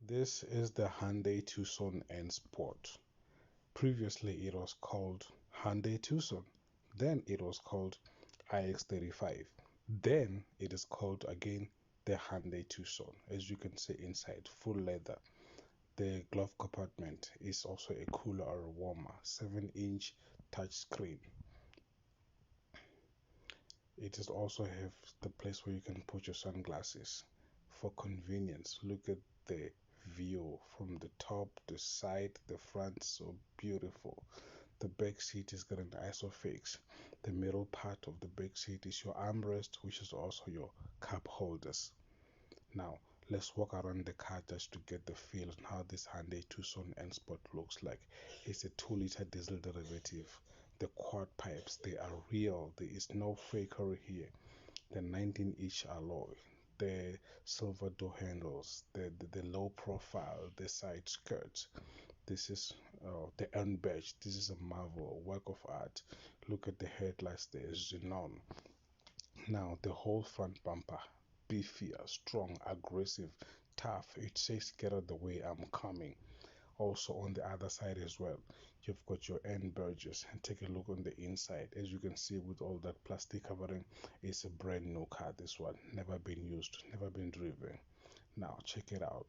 This is the Hyundai Tucson N Sport. Previously, it was called Hyundai Tucson. Then it was called iX35. Then it is called again the Hyundai Tucson. As you can see inside, full leather. The glove compartment is also a cooler or a warmer, 7-inch touch screen. It is also have the place where you can put your sunglasses for convenience. Look at the view from the top, the side, the front, so beautiful. The back seat is got an isofix. The middle part of the back seat is your armrest, which is also your cup holders. Now let's walk around the car just to get the feel on how this Hyundai Tucson N Sport looks like. It's a 2-liter diesel derivative. The quad pipes, they are real. There is no fakery here. The 19-inch alloy, the silver door handles, the low profile, the side skirts. This is the end badge. This is a marvel, a work of art. Look at the headlights there, xenon. Now the whole front bumper, beefier, strong, aggressive, tough. It says get out the way, I'm coming. Also on the other side as well, you've got your end badges, and take a look on the inside. As you can see, with all that plastic covering, it's a brand new car. This one never been used, never been driven. Now check it out.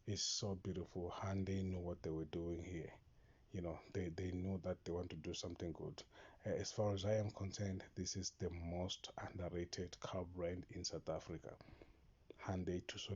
It's so beautiful. Hyundai knew what they were doing here. They knew that they want to do something good. As far as I am concerned, this is the most underrated car brand in South Africa. Hyundai Tucson